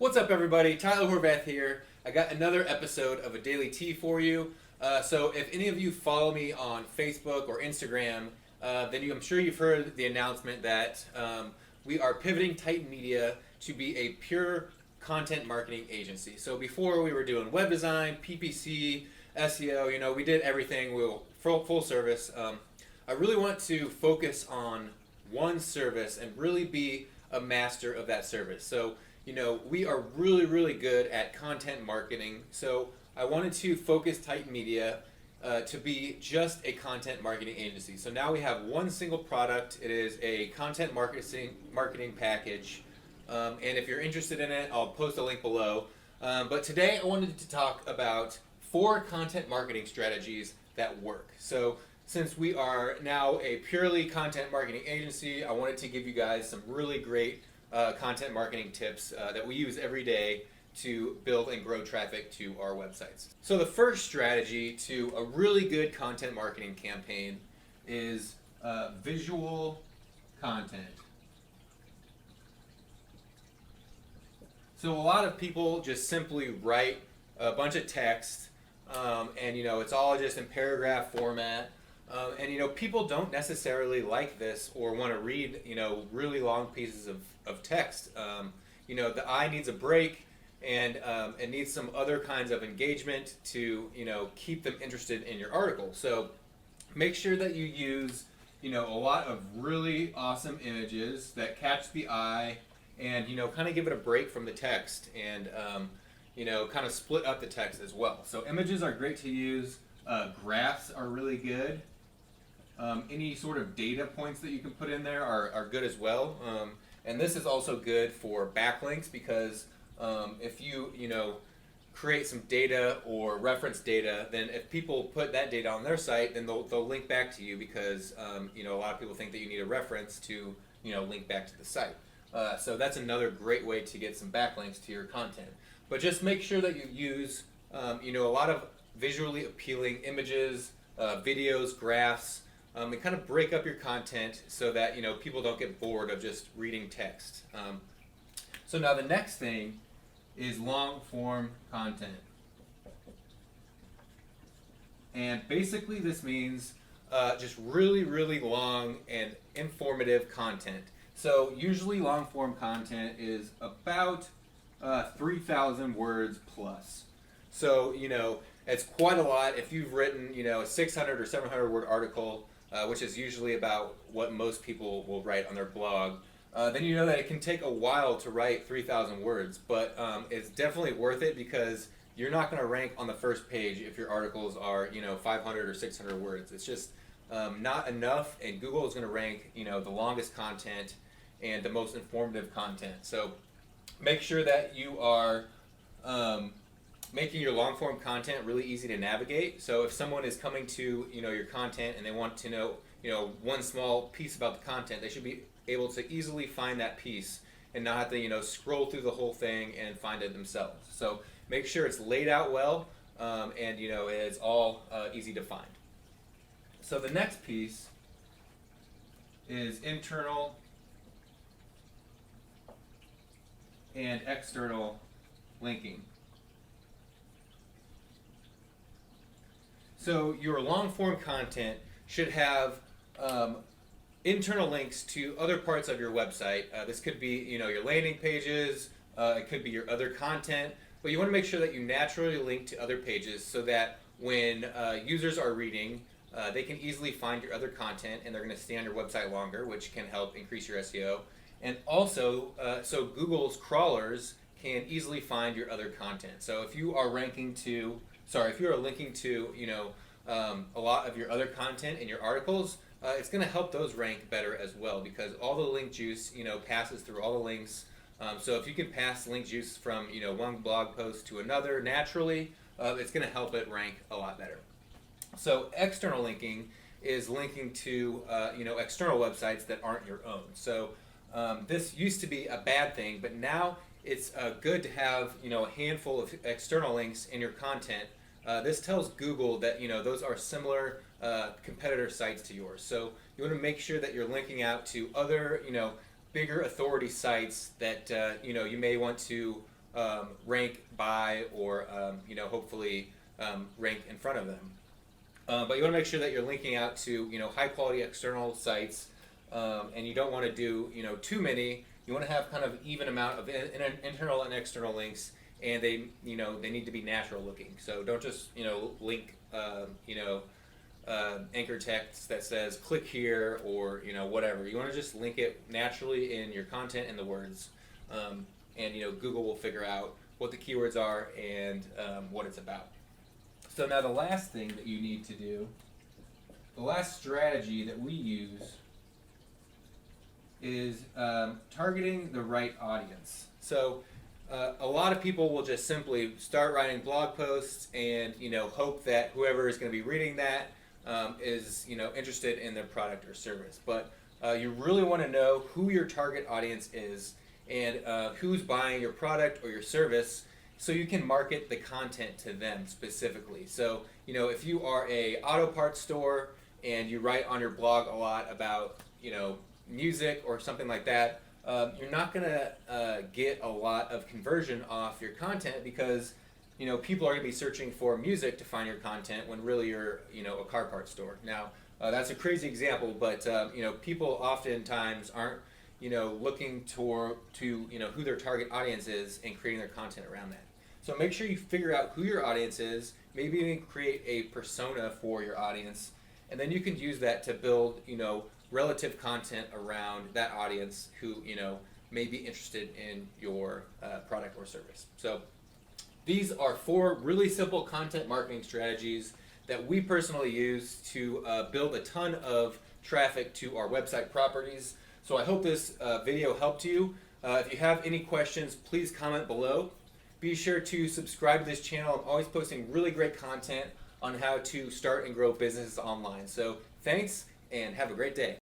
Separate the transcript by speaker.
Speaker 1: What's up, everybody? Tyler Horvath here. I got another episode of a Daily Tea for you. So if any of you follow me on Facebook or Instagram, I'm sure you've heard the announcement that we are pivoting Tyton Media to be a pure content marketing agency. So before we were doing web design, PPC, SEO, we did everything. We were full service. I really want to focus on one service and really be a master of that service. So we are really good at content marketing. So I wanted to focus Tyton Media to be just a content marketing agency. So now we have one single product. It is a content marketing package. And if you're interested in it, I'll post a link below. But today I wanted to talk about 4 content marketing strategies that work. So since we are now a purely content marketing agency, I wanted to give you guys some really great content marketing tips that we use every day to build and grow traffic to our websites. So the first strategy to a really good content marketing campaign is visual content. So a lot of people just simply write a bunch of text and it's all just in paragraph format. And people don't necessarily like this or want to read really long pieces of text. The eye needs a break, and it needs some other kinds of engagement to keep them interested in your article. So make sure that you use a lot of really awesome images that catch the eye, and kind of give it a break from the text, and kind of split up the text as well. So images are great to use. Graphs are really good. Any sort of data points that you can put in there are good as well. And this is also good for backlinks because if you create some data or reference data, then if people put that data on their site, then they'll link back to you because a lot of people think that you need a reference to link back to the site. So that's another great way to get some backlinks to your content. But just make sure that you use a lot of visually appealing images, videos, graphs. And kind of break up your content so that people don't get bored of just reading text. So now the next thing is long form content, and basically this means just really long and informative content. So usually long form content is about 3,000 words plus. So it's quite a lot. If you've written a 600 or 700 word article, which is usually about what most people will write on their blog, then you know that it can take a while to write 3,000 words, but it's definitely worth it because you're not going to rank on the first page if your articles are 500 or 600 words. It's just not enough, and Google is going to rank the longest content and the most informative content. So make sure that you are making your long form content really easy to navigate. So if someone is coming to your content and they want to know one small piece about the content, they should be able to easily find that piece and not have to scroll through the whole thing and find it themselves. So make sure it's laid out well and it's all easy to find. So the next piece is internal and external linking. So your long form content should have internal links to other parts of your website. This could be your landing pages, it could be your other content, but you want to make sure that you naturally link to other pages so that when users are reading, they can easily find your other content and they're going to stay on your website longer, which can help increase your SEO. And also, so Google's crawlers can easily find your other content. So if you are linking to a lot of your other content in your articles, it's going to help those rank better as well because all the link juice passes through all the links. So if you can pass link juice from one blog post to another naturally, it's going to help it rank a lot better. So external linking is linking to external websites that aren't your own. So this used to be a bad thing, but now it's good to have a handful of external links in your content. This tells Google that those are similar competitor sites to yours. So you want to make sure that you're linking out to other bigger authority sites that you may want to rank by or hopefully rank in front of them. But you want to make sure that you're linking out to high quality external sites, and you don't want to do too many. You want to have kind of even amount of internal and external links, and they need to be natural looking. So don't just link anchor text that says click here or whatever. You want to just link it naturally in your content and the words, and Google will figure out what the keywords are and what it's about. So now the last thing that you need to do, the last strategy that we use is targeting the right audience. So a lot of people will just simply start writing blog posts and hope that whoever is going to be reading that is interested in their product or service. But you really want to know who your target audience is and who's buying your product or your service, so you can market the content to them specifically. So if you are a auto parts store and you write on your blog a lot about music or something like that, you're not going to get a lot of conversion off your content, because people are going to be searching for music to find your content when really you're a car parts store. Now that's a crazy example, but people oftentimes aren't looking to who their target audience is and creating their content around that. So make sure you figure out who your audience is, maybe even create a persona for your audience, and then you can use that to build relative content around that audience who may be interested in your product or service. So these are 4 really simple content marketing strategies that we personally use to build a ton of traffic to our website properties. So I hope this video helped you. If you have any questions, please comment below. Be sure to subscribe to this channel. I'm always posting really great content on how to start and grow businesses online. So thanks, and have a great day.